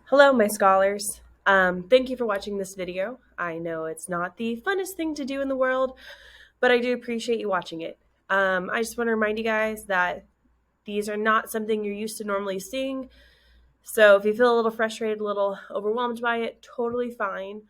Hello, my scholars. Thank you for watching this video. I know it's not the funnest thing to do in the world, but I do appreciate you watching it. I just want to remind you guys that these are not something you're used to normally seeing. So if you feel a little frustrated, a little overwhelmed by it, totally fine.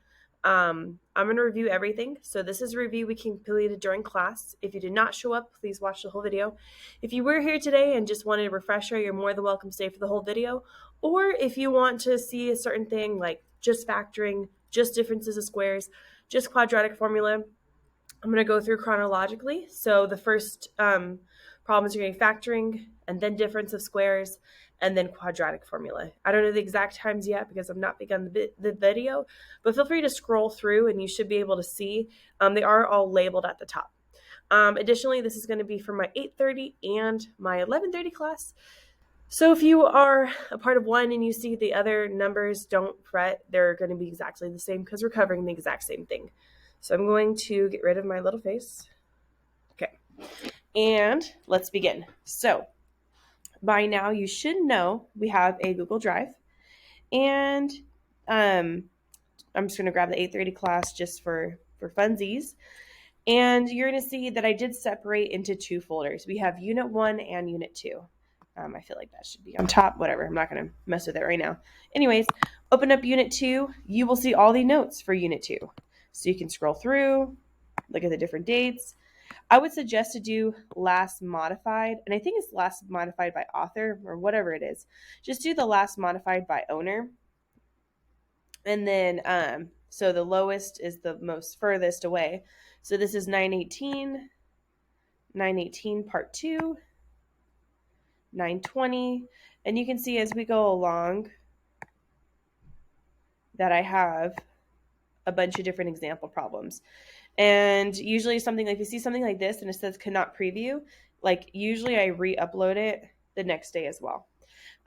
I'm going to review everything. So this is a review we completed during class. If you did not show up, please watch the whole video. If you were here today and just wanted a refresher, you're more than welcome to stay for the whole video. Or if you want to see a certain thing like just factoring, just differences of squares, just quadratic formula, I'm going to go through chronologically. So the first problems are going to be factoring, and then difference of squares, and then quadratic formula. I don't know the exact times yet because I've not begun the video, but feel free to scroll through and you should be able to see. They are all labeled at the top. Additionally, this is going to be for my 8:30 and my 11:30 class. So if you are a part of one and you see the other numbers, don't fret. They're going to be exactly the same because we're covering the exact same thing. So I'm going to get rid of my little face. Okay. And let's begin. So by now you should know we have a Google Drive. And I'm just going to grab the 8:30 class just for funsies. And you're going to see that I did separate into two folders. We have Unit 1 and Unit 2. I feel like that should be on top. Whatever. I'm not going to mess with it right now. Anyways, open up Unit 2. You will see all the notes for Unit 2. So you can scroll through, look at the different dates. I would suggest to do last modified, and I think it's last modified by author or whatever it is. Just do the last modified by owner. And then, so the lowest is the most furthest away. So this is 918 part 2, 920. And you can see as we go along that I have a bunch of different example problems. And usually something like, if you see something like this and it says cannot preview, like usually I re-upload it the next day as well.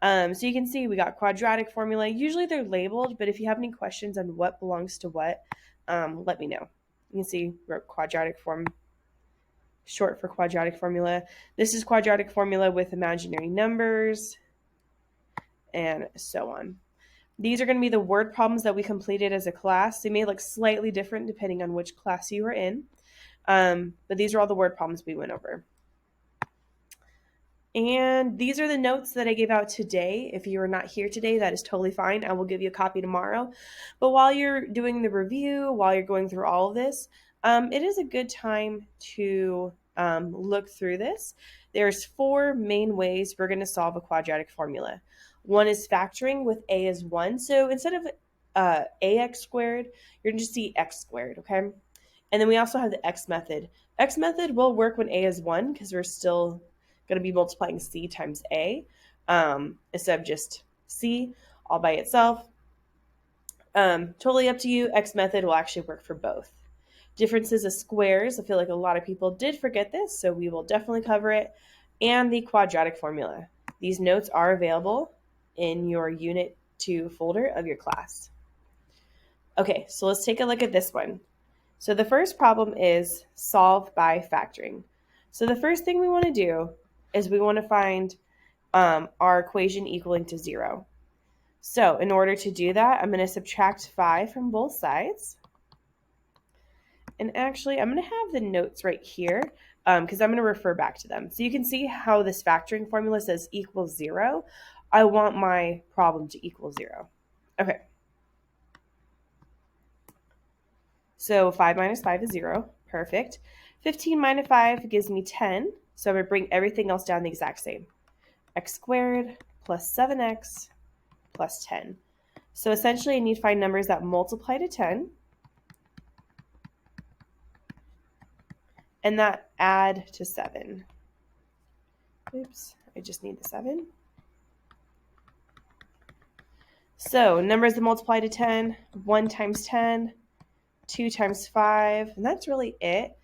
So you can see we got quadratic formula. Usually they're labeled, but if you have any questions on what belongs to what, let me know. You can see quadratic form, short for quadratic formula. This is quadratic formula with imaginary numbers and so on. These are going to be the word problems that we completed as a class. They may look slightly different depending on which class you were in, but these are all the word problems we went over. And these are the notes that I gave out today. If you are not here today, that is totally fine. I will give you a copy tomorrow. But while you're doing the review, while you're going through all of this, it is a good time to look through this. There's 4 main ways we're going to solve a quadratic formula. One is factoring with a as 1. So instead of ax squared, you're going to just see x squared, okay? And then we also have the x method. X method will work when a is 1 because we're still going to be multiplying c times a instead of just c all by itself. Totally up to you. X method will actually work for both. Differences of squares. I feel like a lot of people did forget this, so we will definitely cover it. And the quadratic formula. These notes are available in your Unit 2 folder of your class. Okay, so let's take a look at this one. So the first problem is solve by factoring. So the first thing we want to do is we want to find our equation equaling to 0. So in order to do that, I'm going to subtract 5 from both sides. And actually, I'm going to have the notes right here because I'm going to refer back to them. So you can see how this factoring formula says equals 0. I want my problem to equal 0. Okay. So 5 minus 5 is 0. Perfect. 15 minus 5 gives me 10. So I'm going to bring everything else down the exact same. X squared plus 7x plus 10. So essentially I need to find numbers that multiply to 10 and that add to 7. Oops, I just need the 7. So numbers that multiply to 10, 1 times 10, 2 times 5, and that's really it.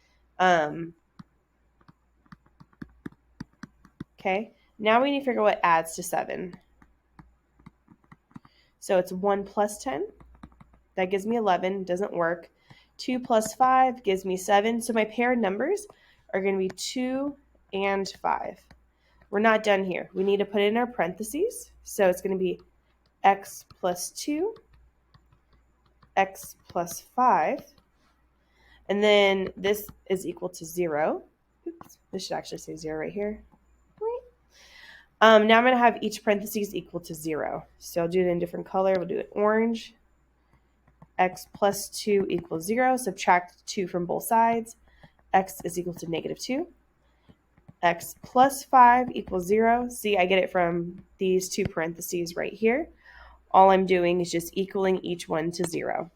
Okay, now we need to figure out what adds to 7. So it's 1 plus 10. That gives me 11. Doesn't work. 2 plus 5 gives me 7. So my pair of numbers are going to be 2 and 5. We're not done here. We need to put in our parentheses. So it's going to be x plus 2, x plus 5, and then this is equal to 0. Oops, this should actually say 0 right here. Now I'm going to have each parentheses equal to 0. So I'll do it in a different color. We'll do it orange. X plus 2 equals 0. Subtract 2 from both sides. X is equal to negative 2. X plus 5 equals 0. See, I get it from these two parentheses right here. All I'm doing is just equaling each one to 0.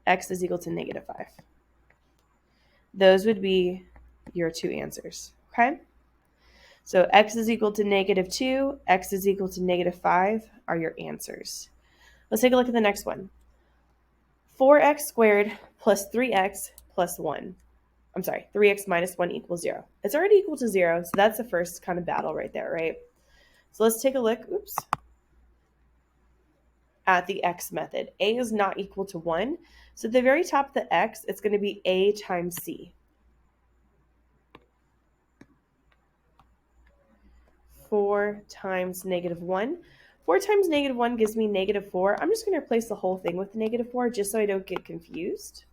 X is equal to negative 5. Those would be your two answers, okay? So x is equal to negative 2, x is equal to negative 5 are your answers. Let's take a look at the next one. 4x squared plus 3x plus 1. I'm sorry, 3x minus 1 equals 0. It's already equal to 0, so that's the first kind of battle right there, right? So let's take a look, at the x method. A is not equal to 1. So at the very top of the x, it's going to be a times c. 4 times negative 1. 4 times negative 1 gives me negative 4. I'm just going to replace the whole thing with negative 4 just so I don't get confused.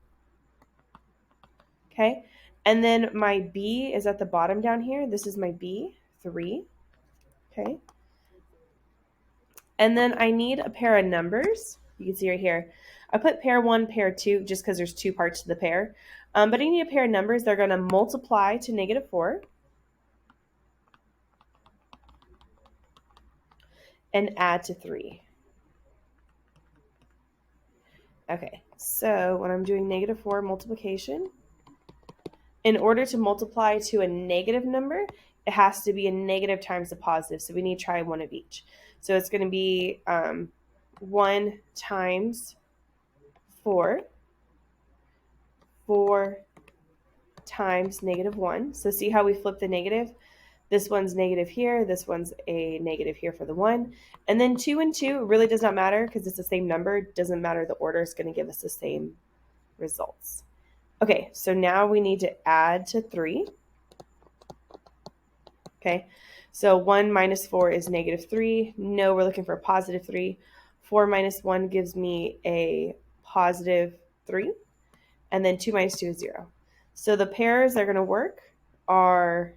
Okay, and then my b is at the bottom down here. This is my b, 3. Okay, and then I need a pair of numbers. You can see right here. I put pair 1, pair 2, just because there's two parts to the pair. But I need a pair of numbers. They're going to multiply to negative 4. And add to 3. Okay, so when I'm doing negative 4 multiplication, in order to multiply to a negative number, it has to be a negative times a positive. So we need to try one of each. So it's going to be 1 times 4, 4 times negative 1. So see how we flip the negative? This one's negative here. This one's a negative here for the 1. And then 2 and 2 really does not matter because it's the same number. It doesn't matter. The order is going to give us the same results. Okay, so now we need to add to 3. Okay, so 1 minus 4 is negative 3. No, we're looking for a positive 3. 4 minus 1 gives me a positive 3. And then 2 minus 2 is 0. So the pairs that are going to work are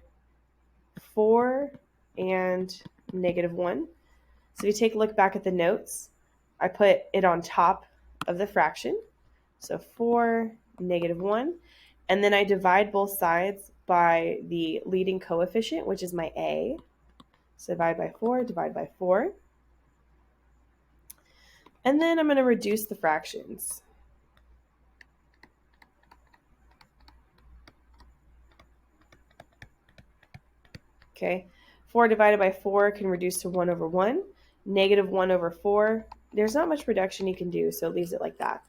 4 and negative 1. So if you take a look back at the notes, I put it on top of the fraction. So 4, negative 1. And then I divide both sides by the leading coefficient, which is my a. So divide by 4, divide by 4. And then I'm going to reduce the fractions. Okay, 4 divided by 4 can reduce to 1 over 1. Negative 1 over 4, there's not much reduction you can do, so it leaves it like that.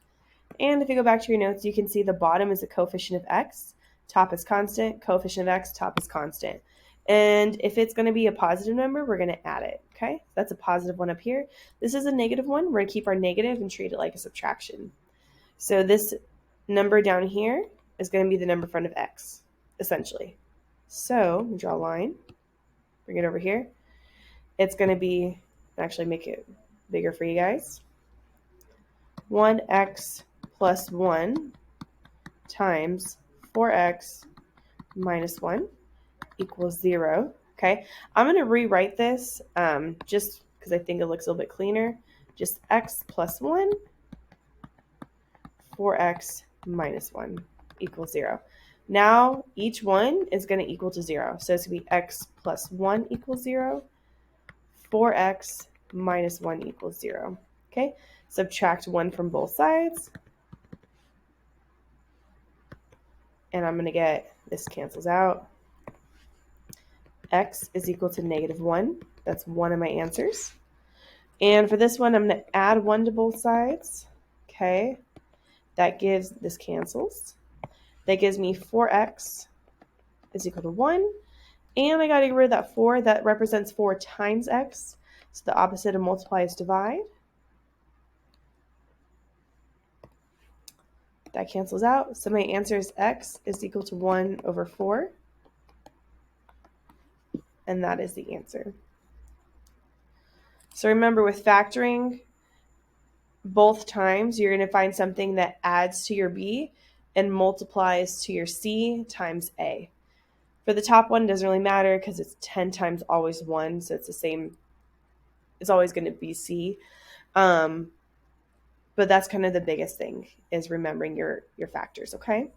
And if you go back to your notes, you can see the bottom is the coefficient of x, top is constant, coefficient of x, top is constant. And if it's going to be a positive number, we're going to add it, okay? That's a positive 1 up here. This is a negative 1. We're going to keep our negative and treat it like a subtraction. So this number down here is going to be the number in front of x, essentially. So we draw a line. Bring it over here. It's going to be, actually make it bigger for you guys, 1x plus 1 times 4x minus 1 equals 0. Okay, I'm going to rewrite this just because I think it looks a little bit cleaner. Just x plus 1, 4x minus 1 equals 0. Now, each one is going to equal to 0. So it's going to be x plus 1 equals 0. 4x minus 1 equals 0. Okay, subtract 1 from both sides. And I'm going to get, this cancels out. X is equal to negative 1. That's one of my answers. And for this one, I'm going to add 1 to both sides. Okay, that gives, this cancels. That gives me 4x is equal to 1. And I got to get rid of that 4. That represents 4 times x. So the opposite of multiply is divide. That cancels out. So my answer is x is equal to 1 over 4. And that is the answer. So remember, with factoring, both times you're going to find something that adds to your B and multiplies to your C times A. For the top one, it doesn't really matter because it's 10 times always 1, so it's the same. It's always going to be C. But that's kind of the biggest thing, is remembering your factors, okay?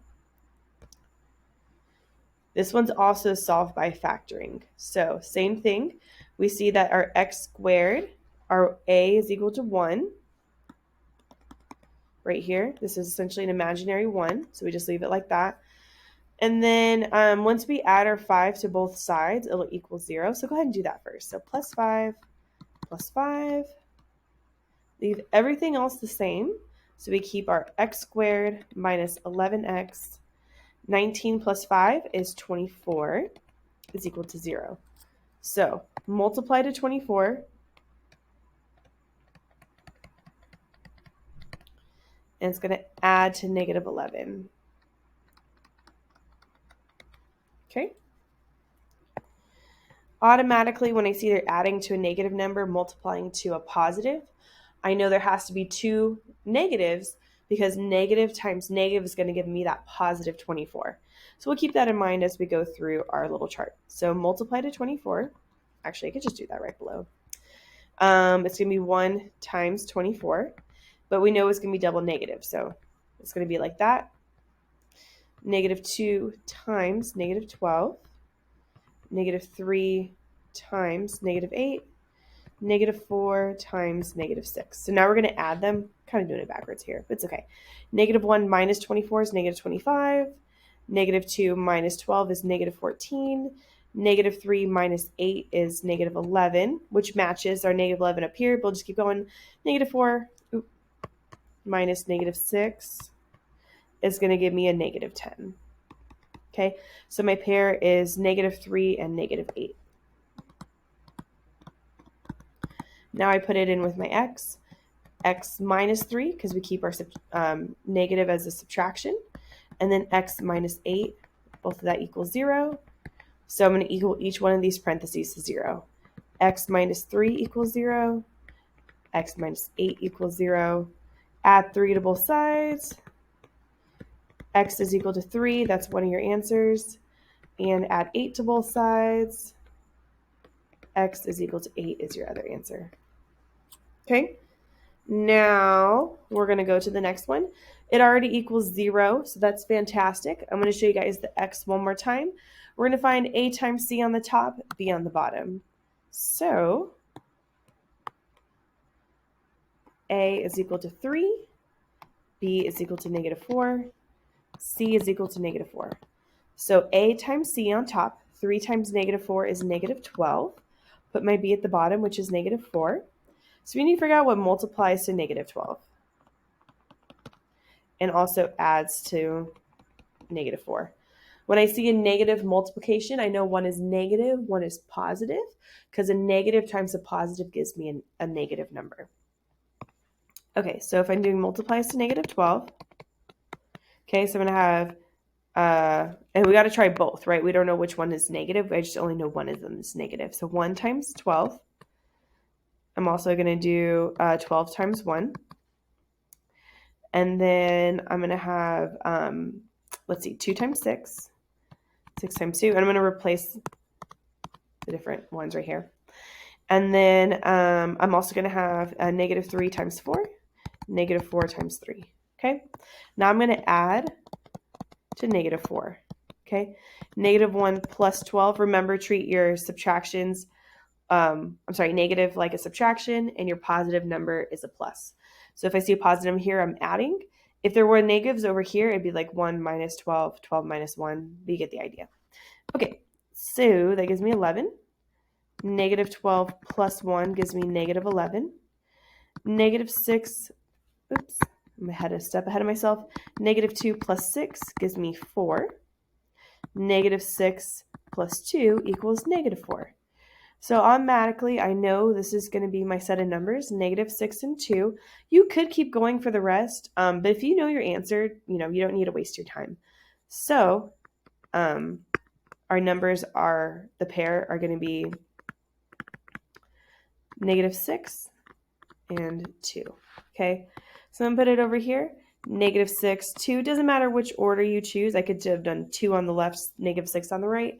This one's also solved by factoring. So same thing. We see that our x squared, our A is equal to 1. Right here. This is essentially an imaginary 1, so we just leave it like that. And then once we add our 5 to both sides, it'll equal 0. So go ahead and do that first. So plus 5, plus 5. Leave everything else the same. So we keep our x squared minus 11x. 19 plus 5 is 24, is equal to 0. So multiply to 24. And it's going to add to negative 11. Okay. Automatically, when I see they're adding to a negative number, multiplying to a positive, I know there has to be two negatives, because negative times negative is going to give me that positive 24. So we'll keep that in mind as we go through our little chart. So multiply to 24. Actually, I could just do that right below. It's going to be 1 times 24, but we know it's going to be double negative. So it's going to be like that. Negative 2 times negative 12. Negative 3 times negative 8, negative 4 times negative 6. So now we're going to add them. Kind of doing it backwards here, but it's okay. Negative 1 minus 24 is negative 25. Negative 2 minus 12 is negative 14. Negative 3 minus 8 is negative 11, which matches our negative 11 up here. But we'll just keep going. Negative 4 minus negative 6 is going to give me a negative 10. Okay, so my pair is negative 3 and negative 8. Now I put it in with my x minus 3, because we keep our negative as a subtraction, and then x minus 8, both of that equals 0. So I'm going to equal each one of these parentheses to 0. X minus 3 equals 0. X minus 8 equals 0. Add 3 to both sides. X is equal to 3. That's one of your answers. And add 8 to both sides. X is equal to 8 is your other answer. Okay. Now we're going to go to the next one. It already equals 0, so that's fantastic. I'm going to show you guys the x one more time. We're going to find a times c on the top, b on the bottom. So a is equal to 3, b is equal to negative 4, c is equal to negative 4. So a times c on top, 3 times negative 4 is negative 12. Put my b at the bottom, which is negative 4. So we need to figure out what multiplies to negative 12 and also adds to negative 4. When I see a negative multiplication, I know one is negative, one is positive, because a negative times a positive gives me a negative number. Okay, so if I'm doing multiplies to negative 12, okay, so I'm going to have, and we got to try both, right? We don't know which one is negative. I just only know one of them is negative. So 1 times 12. I'm also going to do 12 times 1. And then I'm going to have, let's see, 2 times 6. 6 times 2. And I'm going to replace the different ones right here. And then I'm also going to have a negative 3 times 4. Negative 4 times 3. Okay. Now I'm going to add to negative 4. Okay. Negative 1 plus 12. Remember, treat your subtractions. Negative like a subtraction, and your positive number is a plus. So if I see a positive here, I'm adding. If there were negatives over here, it'd be like 1 minus 12, 12 minus 1. But you get the idea. Okay, so that gives me 11. Negative 12 plus 1 gives me negative 11. Negative 6, oops, I'm a step ahead of myself. Negative 2 plus 6 gives me 4. Negative 6 plus 2 equals negative 4. So automatically, I know this is going to be my set of numbers, negative 6 and 2. You could keep going for the rest, but if you know your answer, you don't need to waste your time. So our numbers the pair are going to be negative 6, and 2. Okay, so I'm going to put it over here. Negative 6, 2. Doesn't matter which order you choose. I could have done 2 on the left, negative 6 on the right.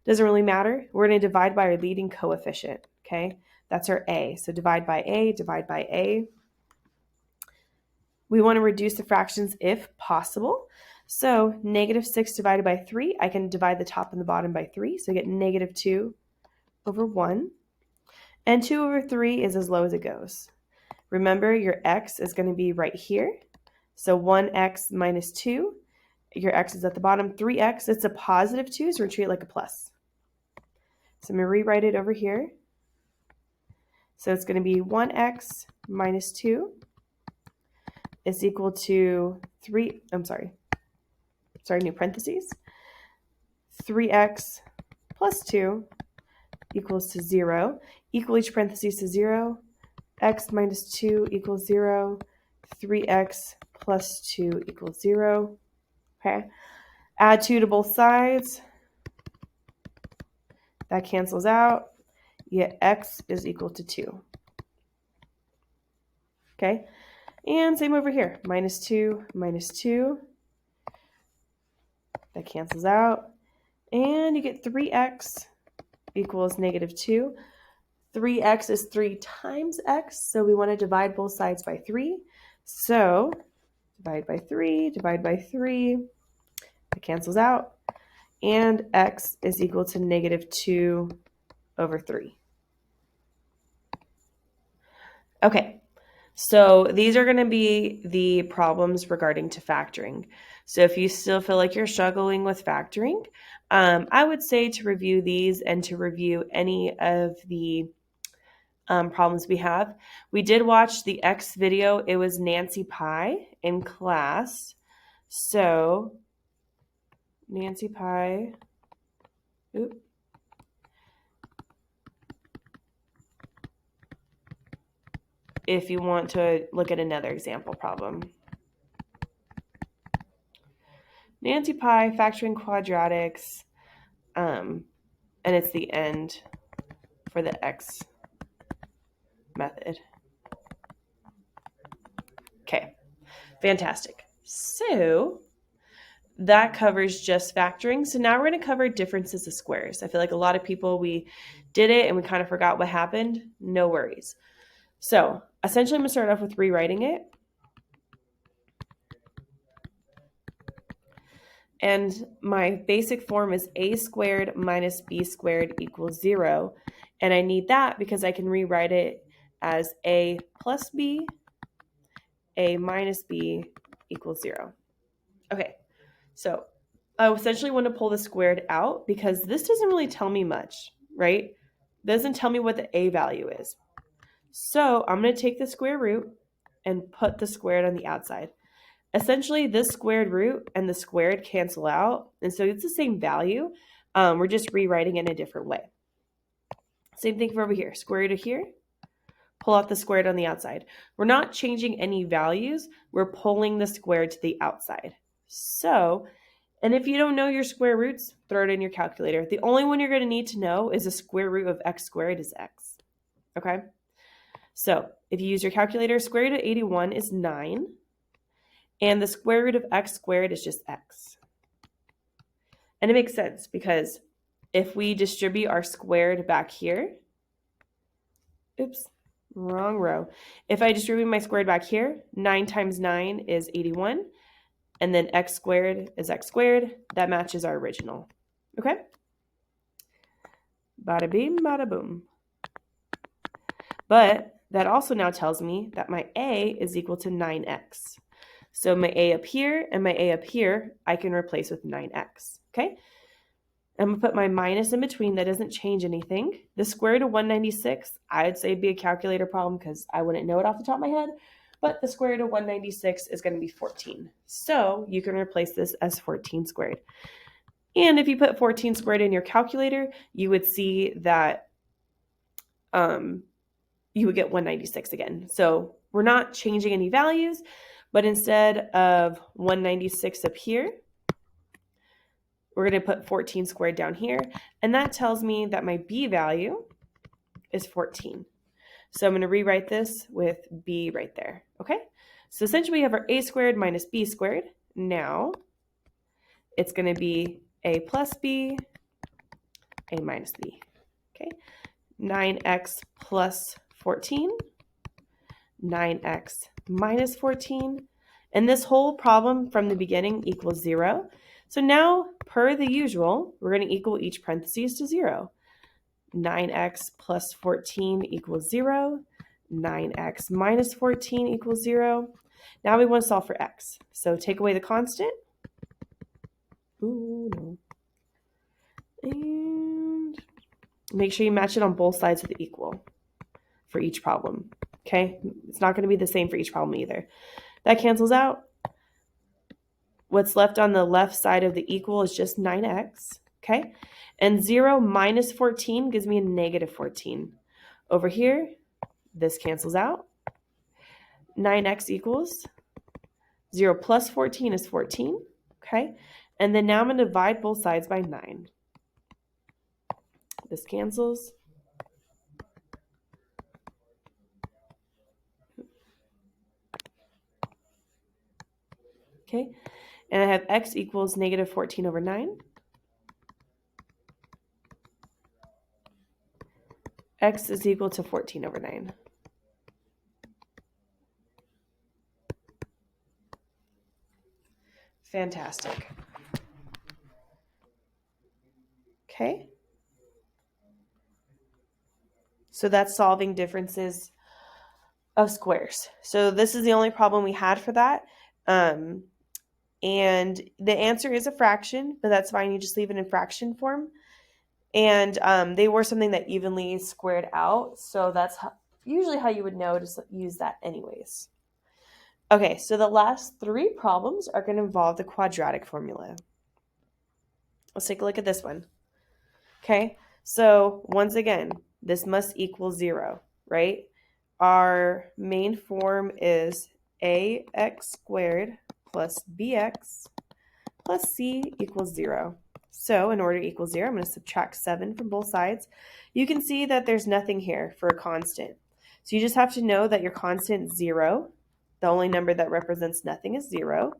Doesn't really matter. We're going to divide by our leading coefficient. Okay, that's our a. So divide by a, divide by a. We want to reduce the fractions if possible. So negative 6 divided by 3, I can divide the top and the bottom by 3. So I get negative 2 over 1. And 2 over 3 is as low as it goes. Remember, your x is going to be right here. So 1x minus 2. Your x is at the bottom. 3x, it's a positive 2, so we're going to treat it like a plus. So I'm going to rewrite it over here. So it's going to be 1x minus 2 is equal to 3, new parentheses. 3x plus 2 equals to 0. Equal each parentheses to 0. X minus 2 equals 0. 3x plus 2 equals 0. Okay. Add 2 to both sides. That cancels out. Yet x is equal to 2. Okay. And same over here. Minus 2, minus 2. That cancels out. And you get 3x equals negative 2. 3x is 3 times x, so we want to divide both sides by 3. So divide by 3, divide by 3. It cancels out. And x is equal to negative 2 over 3. Okay, so these are going to be the problems regarding to factoring. So if you still feel like you're struggling with factoring, I would say to review these and to review any of the problems we have. We did watch the X video. It was Nancy Pie in class. So Nancy Pie, if you want to look at another example problem. Nancy Pie, factoring quadratics, and it's the end for the X method. Okay, fantastic. So that covers just factoring. So now we're going to cover differences of squares. I feel like a lot of people, we did it and we kind of forgot what happened. No worries. So essentially, I'm going to start off with rewriting it. And my basic form is a squared minus b squared equals 0. And I need that because I can rewrite it as a plus b, a minus b equals 0. Okay, so I essentially want to pull the squared out because this doesn't really tell me much, right? It doesn't tell me what the a value is. So I'm going to take the square root and put the squared on the outside. Essentially, this squared root and the squared cancel out, and so it's the same value. We're just rewriting it in a different way. Same thing for over here. Square root of here, pull out the squared on the outside. We're not changing any values. We're pulling the squared to the outside. So, and if you don't know your square roots, throw it in your calculator. The only one you're going to need to know is the square root of x squared is x. Okay? So, if you use your calculator, square root of 81 is 9. And the square root of x squared is just x. And it makes sense because if we distribute our squared back here, oops, wrong row. If I distribute my squared back here, 9 times 9 is 81. And then x squared is x squared. That matches our original. Okay? Bada bing, bada boom. But that also now tells me that my a is equal to 9x. So my a up here and my a up here, I can replace with 9x, okay? I'm going to put my minus in between. That doesn't change anything. The square root of 196, I'd say it'd be a calculator problem because I wouldn't know it off the top of my head. But the square root of 196 is going to be 14. So you can replace this as 14 squared. And if you put 14 squared in your calculator, you would see that you would get 196 again. So we're not changing any values. But instead of 196 up here, we're going to put 14 squared down here. And that tells me that my b value is 14. So I'm going to rewrite this with b right there, okay? So essentially we have our a squared minus b squared. Now it's going to be a plus b, a minus b, okay? 9x plus 14, 9x minus 14, and this whole problem from the beginning equals 0. So now, per the usual, we're going to equal each parentheses to 0. 9x plus 14 equals 0. 9x minus 14 equals 0. Now we want to solve for x. So take away the constant. Ooh, no. And make sure you match it on both sides with the equal for each problem. Okay? It's not going to be the same for each problem either. That cancels out. What's left on the left side of the equal is just 9x. Okay? And 0 minus 14 gives me a negative 14. Over here, this cancels out. 9x equals 0 plus 14 is 14. Okay? And then now I'm going to divide both sides by 9. This cancels. Okay? And I have x equals negative 14 over 9. X is equal to 14 over 9. Fantastic. Okay? So that's solving differences of squares. So this is the only problem we had for that. And the answer is a fraction, but that's fine. You just leave it in fraction form. And they were something that evenly squared out. So that's usually how you would know to use that anyways. Okay, so the last 3 problems are going to involve the quadratic formula. Let's take a look at this one. Okay, so once again, this must equal 0, right? Our main form is ax squared plus bx plus c equals 0. So in order to equal 0, I'm going to subtract 7 from both sides. You can see that there's nothing here for a constant. So you just have to know that your constant is 0. The only number that represents nothing is 0,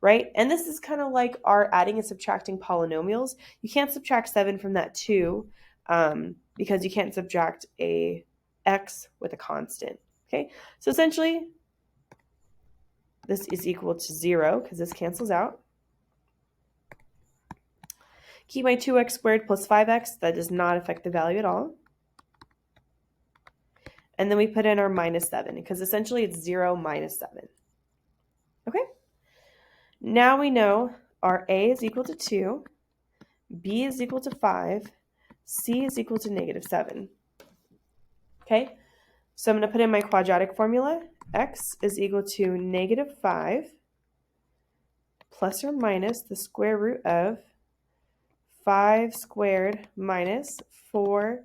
right? And this is kind of like our adding and subtracting polynomials. You can't subtract 7 from that 2 because you can't subtract a x with a constant, okay? So essentially, this is equal to 0 because this cancels out. Keep my 2x squared plus 5x. That does not affect the value at all. And then we put in our minus 7 because essentially it's 0 minus 7. Okay? Now we know our a is equal to 2, b is equal to 5, c is equal to negative 7. Okay? So I'm going to put in my quadratic formula. X is equal to negative 5 plus or minus the square root of 5 squared minus 4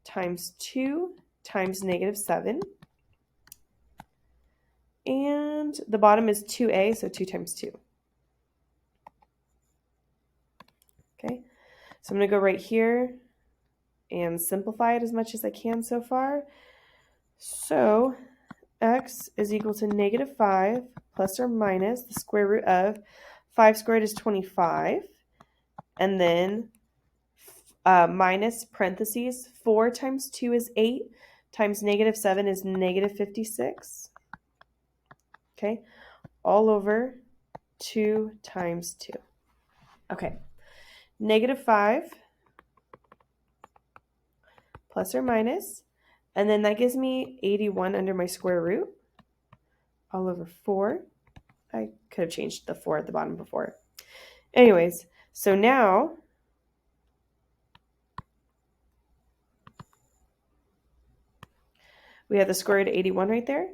times 2 times negative 7. And the bottom is 2a, so 2 times 2. Okay, so I'm going to go right here and simplify it as much as I can so far. So x is equal to negative 5 plus or minus the square root of 5 squared is 25. And then minus parentheses, 4 times 2 is 8, times negative 7 is negative 56. Okay, all over 2 times 2. Okay, negative 5 plus or minus, and then that gives me 81 under my square root, all over 4. I could have changed the 4 at the bottom before. Anyways, so now we have the square root of 81 right there,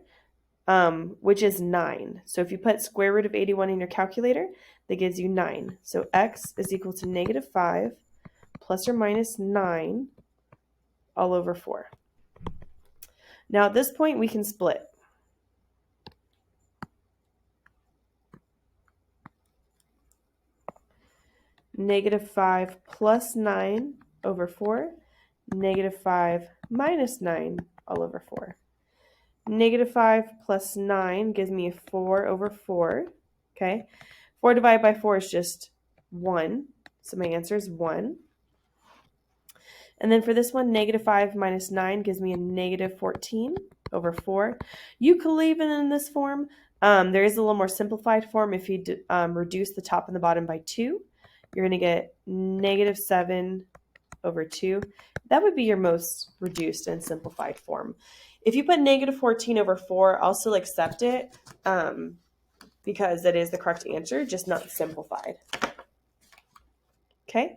which is 9. So if you put square root of 81 in your calculator, that gives you 9. So x is equal to negative 5 plus or minus 9 all over 4. Now at this point, we can split. Negative 5 plus 9 over 4, negative 5 minus 9 all over 4. Negative 5 plus 9 gives me a 4 over 4. Okay. 4 divided by 4 is just 1. So my answer is 1. And then for this one, negative 5 minus 9 gives me a negative 14 over 4. You could leave it in this form. There is a little more simplified form. If you reduce the top and the bottom by 2, you're going to get negative 7 over 2. That would be your most reduced and simplified form. If you put negative 14 over 4, I'll still accept it because that is the correct answer, just not simplified. Okay.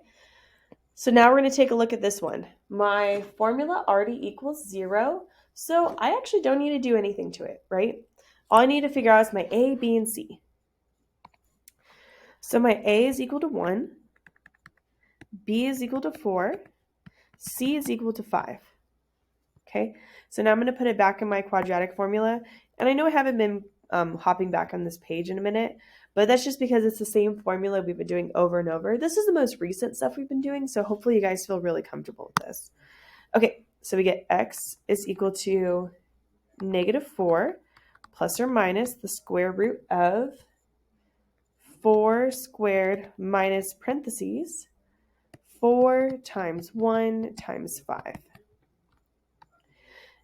So now we're going to take a look at this one. My formula already equals 0, so I actually don't need to do anything to it, right? All I need to figure out is my A, B, and C. So my A is equal to 1, B is equal to 4, C is equal to 5. Okay, so now I'm going to put it back in my quadratic formula, and I know I haven't been hopping back on this page in a minute, but that's just because it's the same formula we've been doing over and over. This is the most recent stuff we've been doing, so hopefully you guys feel really comfortable with this. Okay, so we get x is equal to negative 4 plus or minus the square root of 4 squared minus parentheses 4 times 1 times 5.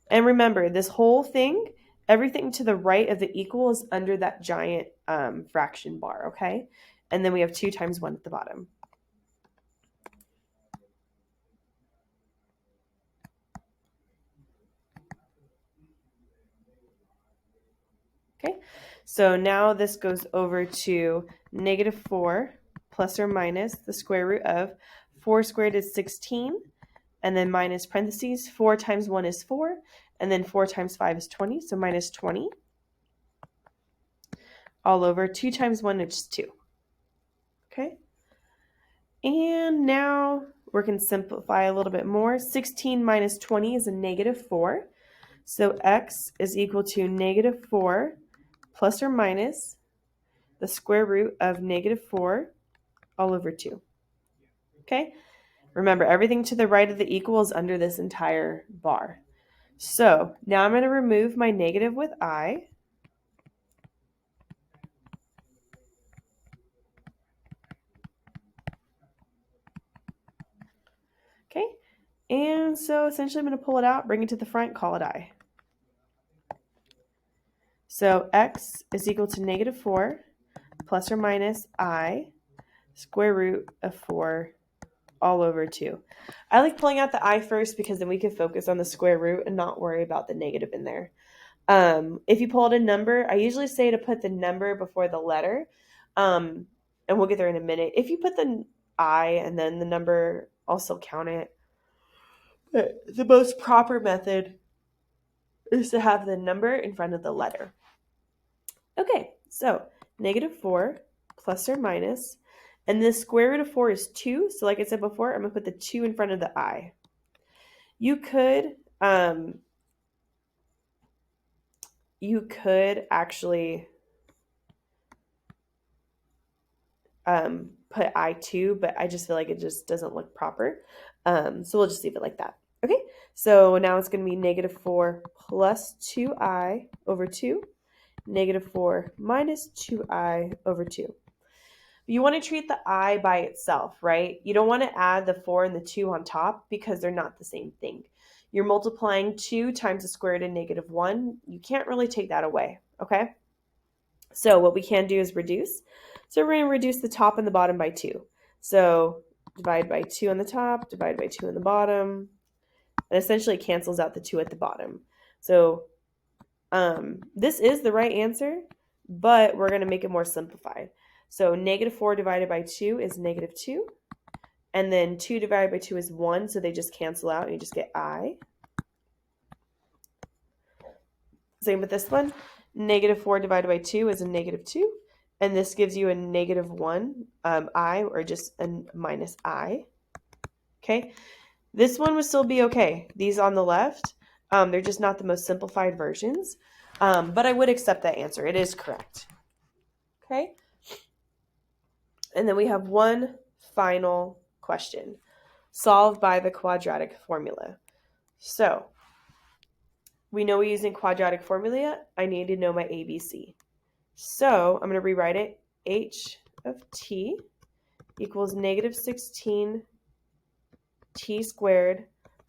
And remember, this whole thing, everything to the right of the equal is under that giant fraction bar, okay? And then we have 2 times 1 at the bottom. Okay, so now this goes over to negative 4 plus or minus the square root of 4 squared is 16, and then minus parentheses, 4 times 1 is 4, and then 4 times 5 is 20, so minus 20. All over 2 times 1 is 2. Okay, and now we can simplify a little bit more. 16 minus 20 is a negative 4. So x is equal to negative 4 plus or minus the square root of negative 4 all over 2. Okay? Remember, everything to the right of the equal is under this entire bar. So now I'm going to remove my negative with I. Okay? And so essentially I'm going to pull it out, bring it to the front, call it I. So x is equal to negative 4 plus or minus I square root of 4 all over 2. I like pulling out the I first because then we can focus on the square root and not worry about the negative in there. If you pull out a number, I usually say to put the number before the letter, and we'll get there in a minute. If you put the I and then the number, I'll still count it. But the most proper method is to have the number in front of the letter. Okay, so negative 4 plus or minus, and the square root of 4 is 2. So like I said before, I'm going to put the 2 in front of the I. You could actually put I2, but I just feel like it just doesn't look proper. So we'll just leave it like that. Okay, so now it's going to be negative 4 plus 2I over 2, negative 4 minus 2I over 2. You want to treat the I by itself, right? You don't want to add the 4 and the 2 on top because they're not the same thing. You're multiplying 2 times the square root of negative 1. You can't really take that away, okay? So what we can do is reduce. So we're going to reduce the top and the bottom by 2. So divide by 2 on the top, divide by 2 on the bottom. And essentially it cancels out the 2 at the bottom. So this is the right answer, but we're going to make it more simplified. So negative 4 divided by 2 is negative 2. And then 2 divided by 2 is 1, so they just cancel out, and you just get I. Same with this one. Negative 4 divided by 2 is a negative 2. And this gives you a negative 1, I, or just a minus I. Okay? This one would still be okay. These on the left, they're just not the most simplified versions. But I would accept that answer. It is correct. Okay? And then we have one final question, solved by the quadratic formula. So we know we're using quadratic formula. I need to know my ABC. So I'm going to rewrite it. H of t equals negative 16 t squared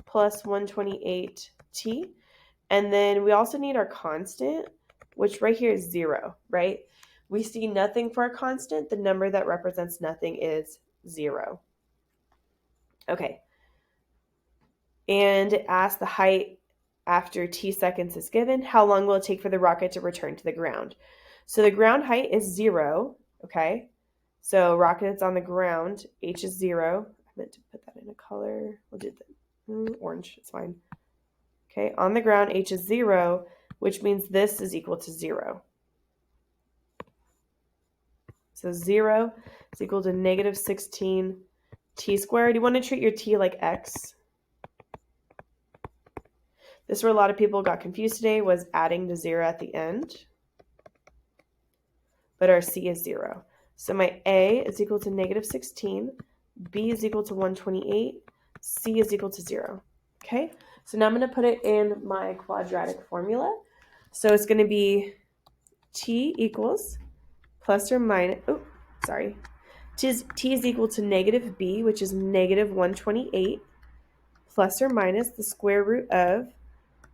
plus 128t. And then we also need our constant, which right here is 0, right? We see nothing for a constant. The number that represents nothing is 0. Okay. And it asks the height after t seconds is given. How long will it take for the rocket to return to the ground? So the ground height is 0, okay? So rocket's on the ground, h is 0. I meant to put that in a color. We'll do the orange, it's fine. Okay, on the ground, h is 0, which means this is equal to 0. So 0 is equal to negative 16 t squared. You want to treat your t like x. This is where a lot of people got confused today, was adding the 0 at the end. But our c is 0. So my a is equal to negative 16, b is equal to 128, c is equal to 0. Okay, so now I'm going to put it in my quadratic formula. So it's going to be t equals plus or minus, t is equal to negative b, which is negative 128, plus or minus the square root of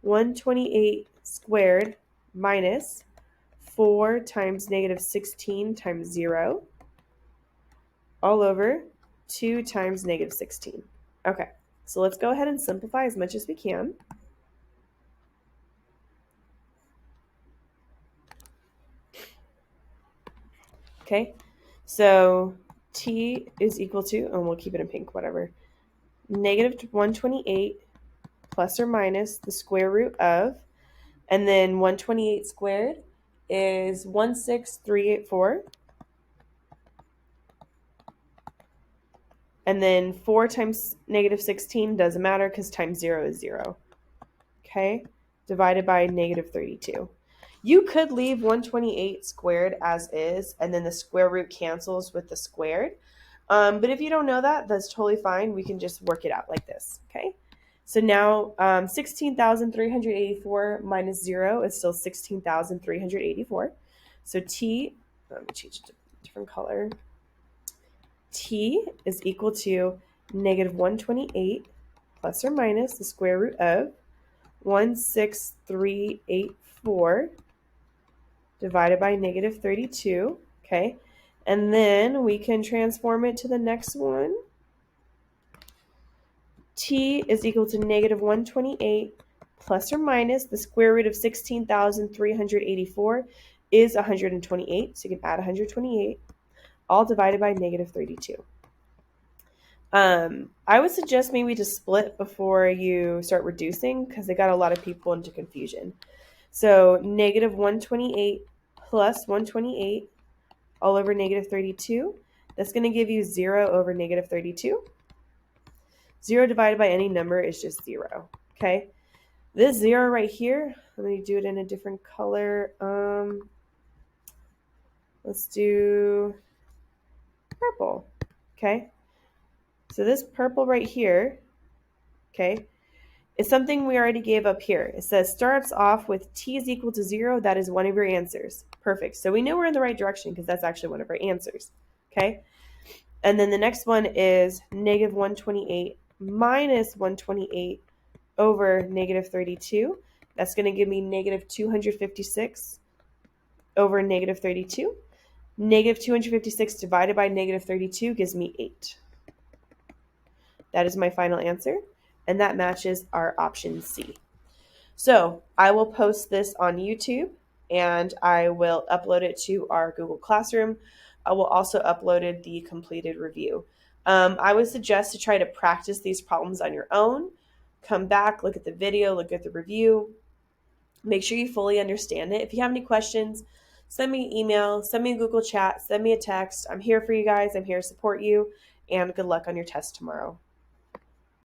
128 squared minus 4 times negative 16 times 0 all over 2 times negative 16. Okay, so let's go ahead and simplify as much as we can. Okay, so t is equal to, and we'll keep it in pink, whatever, negative 128 plus or minus the square root of, and then 128 squared is 16384. And then 4 times negative 16 doesn't matter because times 0 is 0. Okay, divided by negative 32. You could leave 128 squared as is, and then the square root cancels with the squared. But if you don't know that, that's totally fine. We can just work it out like this, okay? So now 16,384 minus 0 is still 16,384. So t, let me change it to a different color. T is equal to negative 128 plus or minus the square root of 16384 divided by negative 32, okay? And then we can transform it to the next one. T is equal to negative 128 plus or minus the square root of 16,384 is 128, so you can add 128, all divided by negative 32. I would suggest maybe to split before you start reducing because they got a lot of people into confusion. So negative 128 plus 128 all over negative 32. That's going to give you 0 over negative 32. 0 divided by any number is just 0. Okay. This 0 right here, let me do it in a different color. Let's do purple. Okay. So this purple right here, okay, is something we already gave up here. It says starts off with t is equal to 0. That is one of your answers. Perfect. So we know we're in the right direction because that's actually one of our answers. Okay. And then the next one is negative 128 minus 128 over negative 32. That's going to give me negative 256 over negative 32. Negative 256 divided by negative 32 gives me 8. That is my final answer, and that matches our option C. So I will post this on YouTube, and I will upload it to our Google Classroom. I will also upload the completed review. I would suggest to try to practice these problems on your own. Come back, look at the video, look at the review. Make sure you fully understand it. If you have any questions, send me an email, send me a Google chat, send me a text. I'm here for you guys. I'm here to support you, and good luck on your test tomorrow.